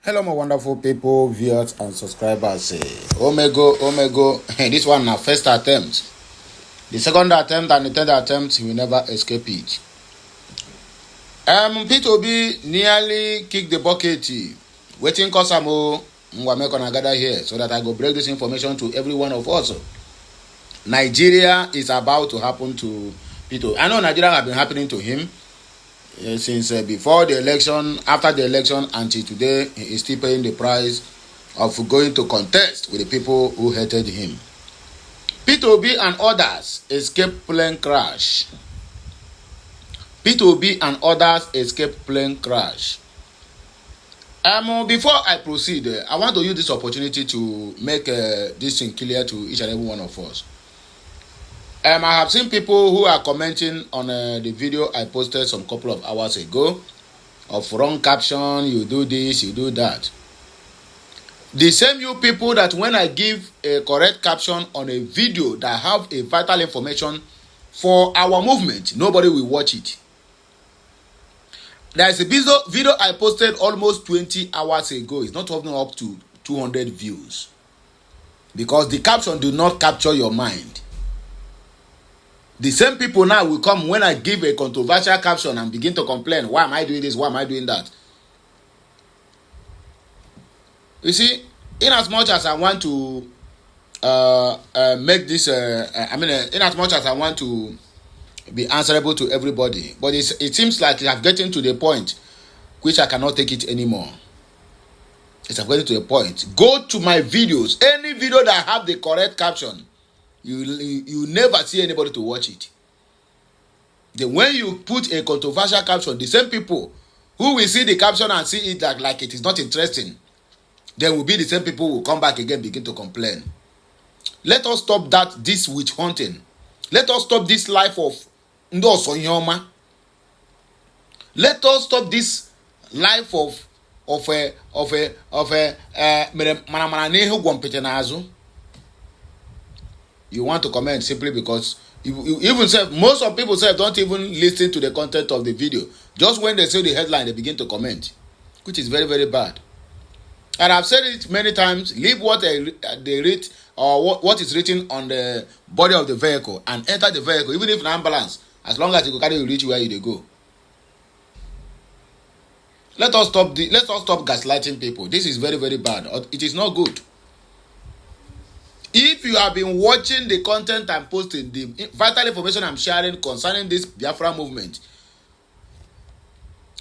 Hello, my wonderful people, viewers and subscribers. Omego. This one na first attempt. The second attempt and the third attempt, we never escape it. P2B nearly kicked the bucket. Waiting cause I'm gonna gather here so that I go break this information to every one of us. Nigeria is about to happen to P2B. I know Nigeria have been happening to him. Since before the election, after the election, until today, he is still paying the price of going to contest with the people who hated him. P2B and others escaped plane crash. P2B and others escaped plane crash. Before I proceed, I want to use this opportunity to make this thing clear to each and every one of us. I have seen people who are commenting on the video I posted some couple of hours ago of wrong caption, you do this, you do that. The same you people that when I give a correct caption on a video that have a vital information for our movement, nobody will watch it. There is a video I posted almost 20 hours ago. It's not even up to 200 views. Because the caption do not capture your mind. The same people now will come when I give a controversial caption and begin to complain. Why am I doing this? Why am I doing that? You see, in as much as I want to make this, in as much as I want to be answerable to everybody, but it seems like I've gotten to the point which I cannot take it anymore. I've gotten to a point. Go to my videos. Any video that have the correct caption, you never see anybody to watch it. Then when you put a controversial caption, the same people who will see the caption and see it like it is not interesting, then will be the same people who will come back again, begin to complain. Let us stop this witch hunting. Let us stop this life of Ndosonyoma. Let us stop this life of you want to comment simply because you even say most of people say don't even listen to the content of the video. Just when they say the headline, they begin to comment, which is very, very bad. And I've said it many times: leave what they read or what is written on the body of the vehicle and enter the vehicle, even if an ambulance, as long as you can carry you reach where you go. Let us stop gaslighting people. This is very, very bad. It is not good. If you have been watching the content I'm posting, the vital information I'm sharing concerning this Biafra movement,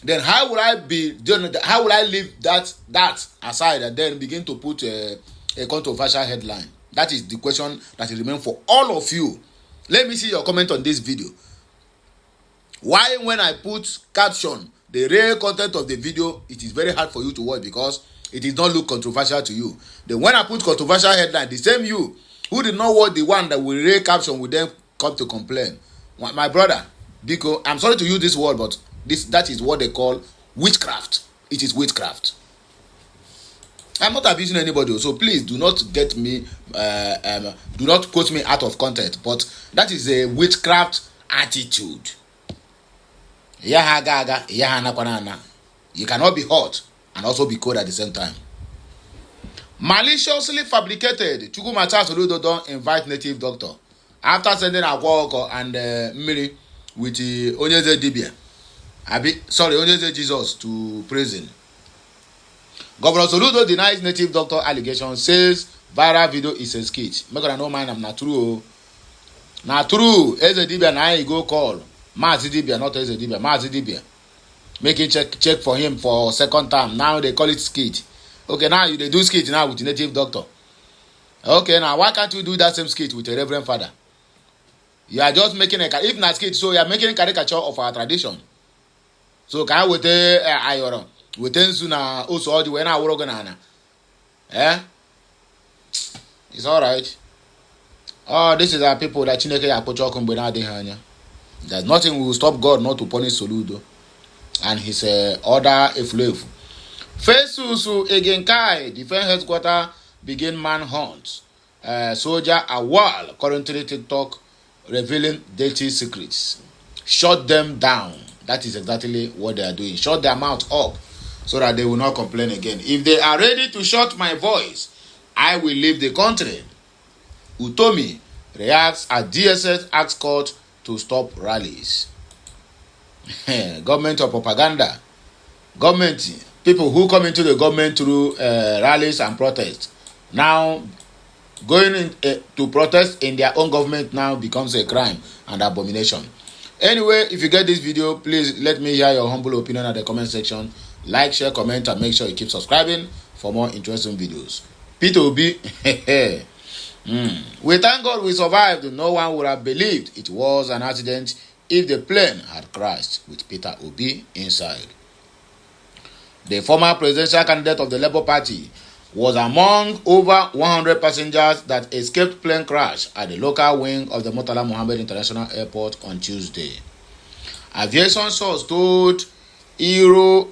then how will I leave that aside and then begin to put a controversial headline? That is the question that remains for all of you. Let me see your comment on this video. Why when I put caption, the real content of the video, it is very hard for you to watch because it does not look controversial to you. Then when I put controversial headline, the same you who did not watch the one that will read caption will then come to complain. My brother, because I'm sorry to use this word, but that is what they call witchcraft. It is witchcraft. I'm not abusing anybody, so please do not get me, do not quote me out of context. But that is a witchcraft attitude. You cannot be hot and also be cold at the same time. Maliciously fabricated. Chukwumacha Soludo don't invite native doctor after sending a walk and Miri with Onyeze Dibia. Onyeze Jesus to prison. Governor Soludo denies native doctor allegation, says viral video is a skit. Make no mind, I'm not true. Not true. Eze Dibia na he go call. Mazi Dibia, not Eze Dibia. Mazi Dibia. Making check for him for second time. Now they call it skit. Okay, now they do skit now with the native doctor. Okay, now why can't you do that same skit with a reverend father? You are just making if not skit, so you are making a caricature of our tradition. So can I with ayoro with suna also all the way now we're gonna it's all right. Oh, this is our people that Chineke apochokum benadehanya. There's nothing will stop God not to punish Soludo and his order Eflefu. Fesusu Egenkai, defense headquarters begin manhunt. Soldier Awal, currently TikTok, revealing dirty secrets. Shut them down. That is exactly what they are doing. Shut their mouth up. so that they will not complain again. If they are ready to shut my voice, I will leave the country. Utomi reacts as DSS asks court to stop rallies. Government of propaganda. Government, people who come into the government through rallies and protests, now going to protest in their own government now becomes a crime and abomination. Anyway, if you get this video, please let me hear your humble opinion at the comment section. Like, share, comment, and make sure you keep subscribing for more interesting videos. Peter Obi, we thank God we survived. No one would have believed it was an accident if the plane had crashed with Peter Obi inside. The former presidential candidate of the Labour Party was among over 100 passengers that escaped plane crash at the local wing of the Murtala Mohammed International Airport on Tuesday. Aviation source told Hirohino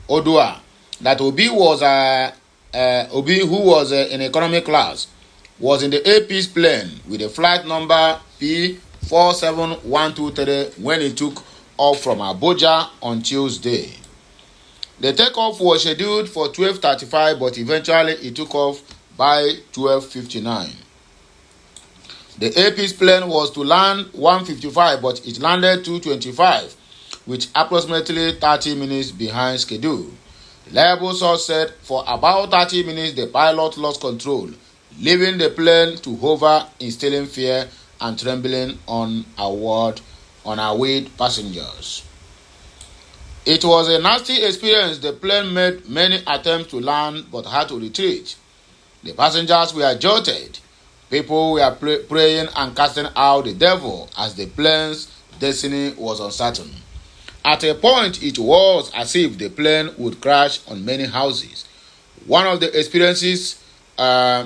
Odua that Obi, who was in economy class, was in the AP's plane with a flight number P47123 when it took off from Abuja on Tuesday. The takeoff was scheduled for 12:35, but eventually it took off by 12:59. The AP's plane was to land 1:55, but it landed 2:25, with approximately 30 minutes behind schedule. The reliable source said for about 30 minutes the pilot lost control, leaving the plane to hover, instilling fear and trembling on awed passengers. It was a nasty experience. The plane made many attempts to land but had to retreat. The passengers were jolted. People were praying and casting out the devil as the plane's destiny was uncertain. At a point, it was as if the plane would crash on many houses. One of the experiences underlines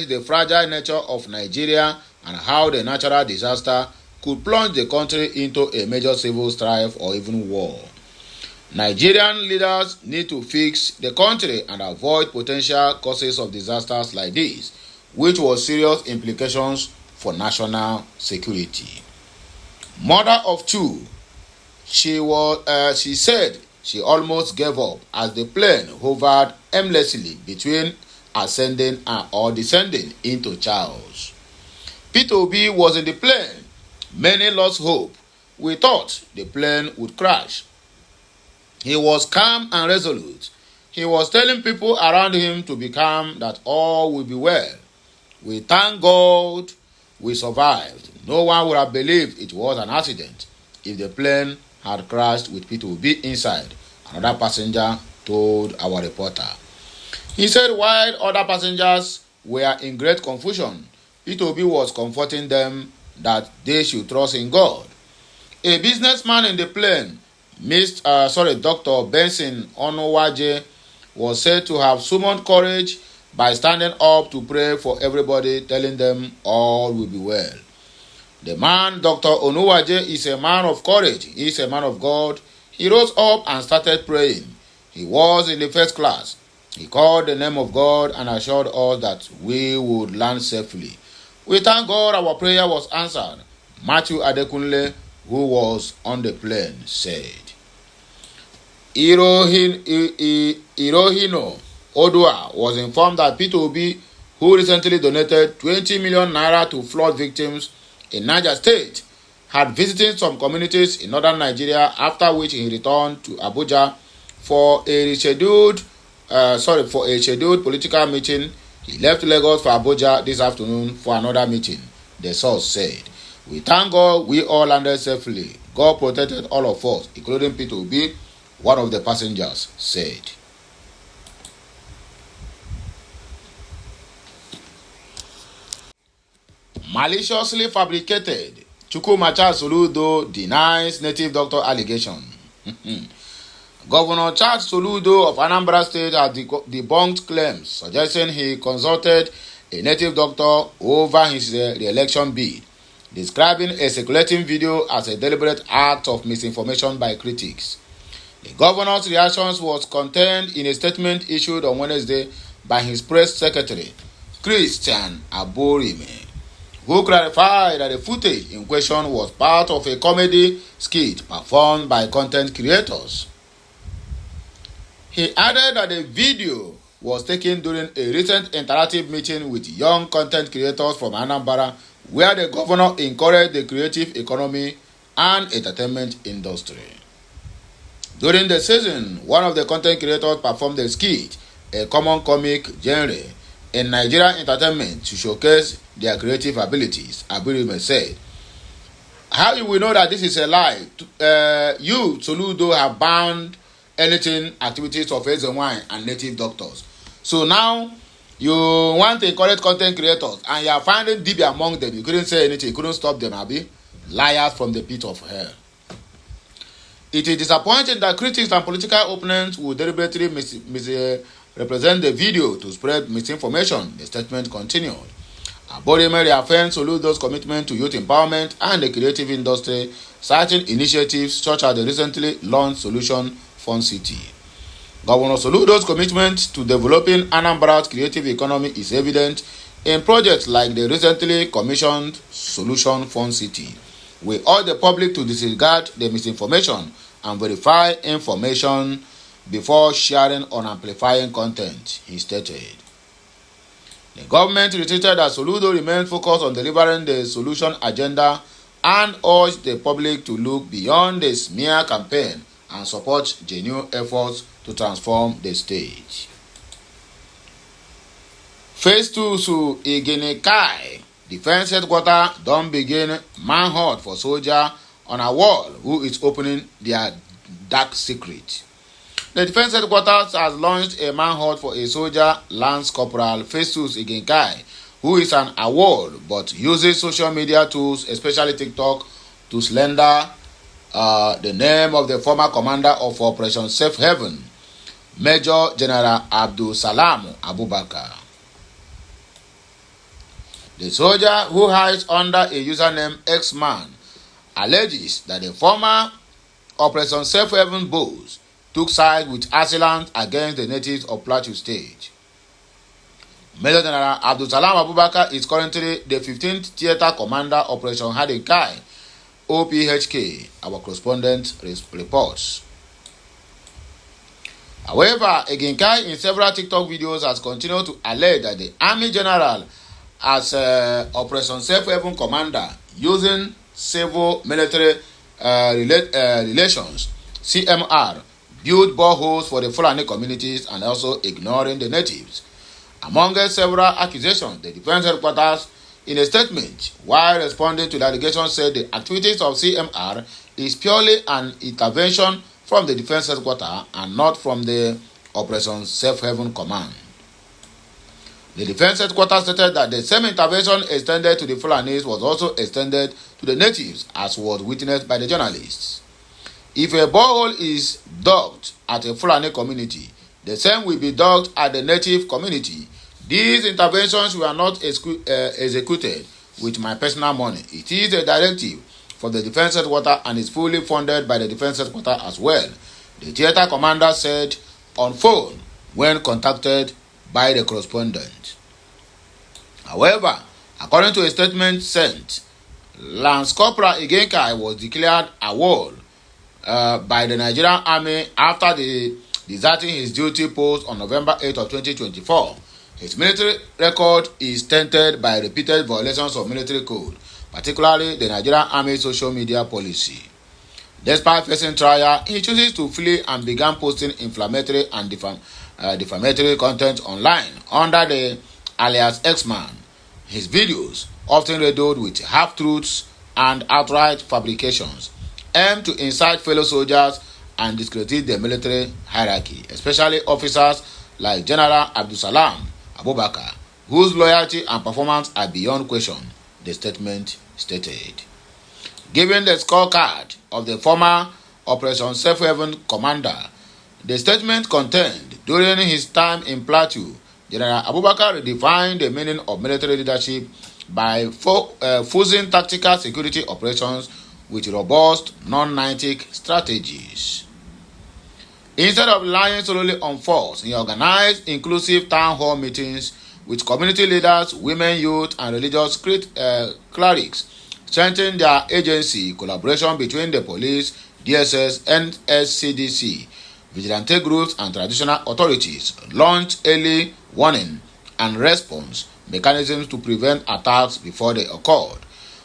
the fragile nature of Nigeria and how the natural disaster could plunge the country into a major civil strife or even war. Nigerian leaders need to fix the country and avoid potential causes of disasters like this, which was serious implications for national security. Mother of two, she said she almost gave up as the plane hovered aimlessly between ascending or descending into chaos. Peter Obi was in the plane. Many lost hope. We thought the plane would crash. He was calm and resolute. He was telling people around him to be calm, that all will be well. We thank God we survived. No one would have believed it was an accident if the plane had crashed with Peter Obi inside, another passenger told our reporter. He said while other passengers were in great confusion, Peter Obi was comforting them that they should trust in God. A businessman in the plane, Dr. Benson Onuwaje, was said to have summoned courage by standing up to pray for everybody, telling them all will be well. The man, Dr. Onuwaje, is a man of courage. He is a man of God. He rose up and started praying. He was in the first class. He called the name of God and assured us that we would land safely. We thank God our prayer was answered, Matthew Adekunle, who was on the plane, said. Hirohino Odua was informed that Peter Obi, who recently donated 20 million naira to flood victims in Niger State, had visited some communities in northern Nigeria, after which he returned to Abuja for a scheduled political meeting. He left Lagos for Abuja this afternoon for another meeting, the source said. We thank God we all landed safely. God protected all of us, including Peter Obi, one of the passengers said. Maliciously fabricated. Chukwuemeka Soludo denies native doctor allegation. Governor Charles Soludo of Anambra State has debunked claims suggesting he consulted a native doctor over his re-election bid, describing a circulating video as a deliberate act of misinformation by critics. The governor's reactions was contained in a statement issued on Wednesday by his press secretary, Christian Aborime. who clarified that the footage in question was part of a comedy skit performed by content creators. He added that the video was taken during a recent interactive meeting with young content creators from Anambra, where the governor encouraged the creative economy and entertainment industry. During the season, one of the content creators performed a skit, a common comic genre in Nigerian entertainment, to showcase their creative abilities, Abirime said. How you will know that this is a lie? You, Soludo, have banned anything activities of Ezenwine and native doctors. So now you want to encourage content creators and you are finding DB among them. You couldn't say anything, you couldn't stop them, Abi. Liars from the pit of hell. It is disappointing that critics and political opponents will deliberately misrepresent the video to spread misinformation, the statement continued. Abodime reaffirmed Soludo's commitment to youth empowerment and the creative industry, citing initiatives such as the recently launched Solution Fund City. Governor Soludo's commitment to developing Anambra's creative economy is evident in projects like the recently commissioned Solution Fund City. We urge the public to disregard the misinformation and verify information before sharing or amplifying content, he stated. The government reiterated that Soludo remained focused on delivering the solution agenda and urged the public to look beyond the smear campaign and support genuine efforts to transform the state. Phase 2 to Iginikai Defense Headquarters don begin manhunt for soldier on a wall who is opening their dark secret. The Defense Headquarters has launched a manhunt for a soldier, Lance Corporal Festus Igenkai, who is an award but uses social media tools, especially TikTok, to slander the name of the former commander of Operation Safe Haven, Major General Abdul Salam Abubakar. The soldier, who hides under a username X-Man, alleges that the former Operation Safe Haven boss took sides with assailants against the natives of Plateau State. Major General Abdul Salam Abubakar is currently the 15th Theatre Commander Operation Hadinkai, OPHK, our correspondent reports. However, Igenkai in several TikTok videos has continued to allege that the Army General as Operation Safe Haven Commander using civil military relations, CMR, built boreholes for the Fulani communities and also ignoring the natives. Among several accusations, the Defense Headquarters, in a statement, while responding to the allegations, said the activities of CMR is purely an intervention from the Defense Headquarters and not from the Operation Safe Haven Command. The Defense Headquarters stated that the same intervention extended to the Fulanis was also extended to the natives, as was witnessed by the journalists. If a borehole is dug at a Fulani community, the same will be dug at the native community. These interventions were not executed with my personal money. It is a directive from the Defense Headquarters and is fully funded by the Defense Headquarters as well, the theater commander said on phone when contacted by the correspondent. However, according to a statement sent, Lance Corporal Igenkai was declared award by the Nigerian Army after deserting his duty post on November 8 of 2024. His military record is tainted by repeated violations of military code, particularly the Nigerian Army social media policy. Despite facing trial, he chooses to flee and began posting inflammatory and defamatory content online under the alias X-Man. His videos, often riddled with half-truths and outright fabrications, aim to incite fellow soldiers and discredit the military hierarchy, especially officers like General Abdul Salam Abubakar, whose loyalty and performance are beyond question, the statement stated. Given the scorecard of the former Operation Safe Haven commander, the statement contained during his time in Plateau, General Abubakar redefined the meaning of military leadership by fusing tactical security operations with robust non-kinetic strategies. Instead of relying solely on force, he organized inclusive town hall meetings with community leaders, women, youth, and religious clerics, strengthening their agency. Collaboration between the police, DSS, NSCDC, vigilante groups, and traditional authorities launched early warning and response mechanisms to prevent attacks before they occurred,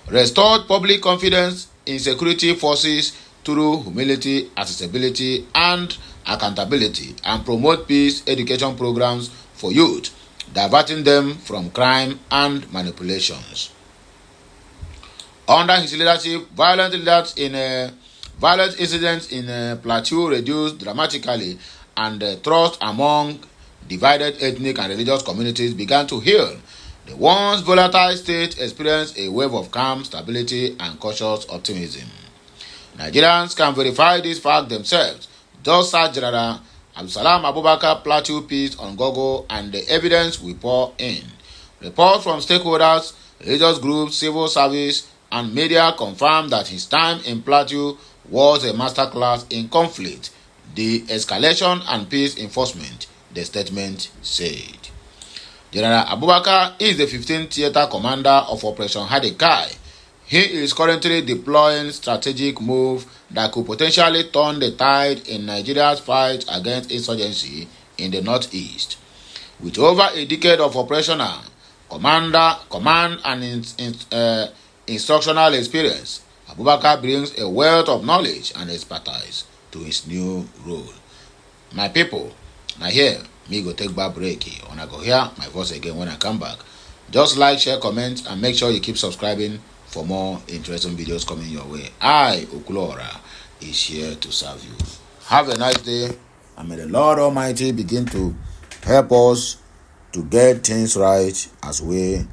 restored public confidence in security forces through humility, accessibility, and accountability, and promote peace education programs for youth, diverting them from crime and manipulations. Under his leadership, violent incidents in Plateau reduced dramatically, and trust among divided ethnic and religious communities began to heal. The once volatile state experienced a wave of calm, stability, and cautious optimism. Nigerians can verify this fact themselves. Just search General Abdulsalam Abubakar Plateau Peace on Google and the evidence we pour in. Reports from stakeholders, religious groups, civil service, and media confirm that his time in Plateau was a masterclass in conflict, de-escalation, and peace enforcement, the statement said. General Abubakar is the 15th Theatre Commander of Operation Hadekai. He is currently deploying strategic move that could potentially turn the tide in Nigeria's fight against insurgency in the northeast. With over a decade of operational, command and instructional experience, Abubakar brings a wealth of knowledge and expertise to his new role. My people, now here, me go take back break. When I go hear my voice again when I come back. Just like, share, comment, and make sure you keep subscribing for more interesting videos coming your way. I, Okulora, is here to serve you. Have a nice day, and may the Lord Almighty begin to help us to get things right as we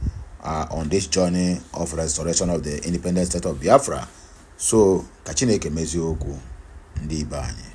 are on this journey of restoration of the independent state of Biafra. So, Kachineke mezi okwu ndị Ibe anyị.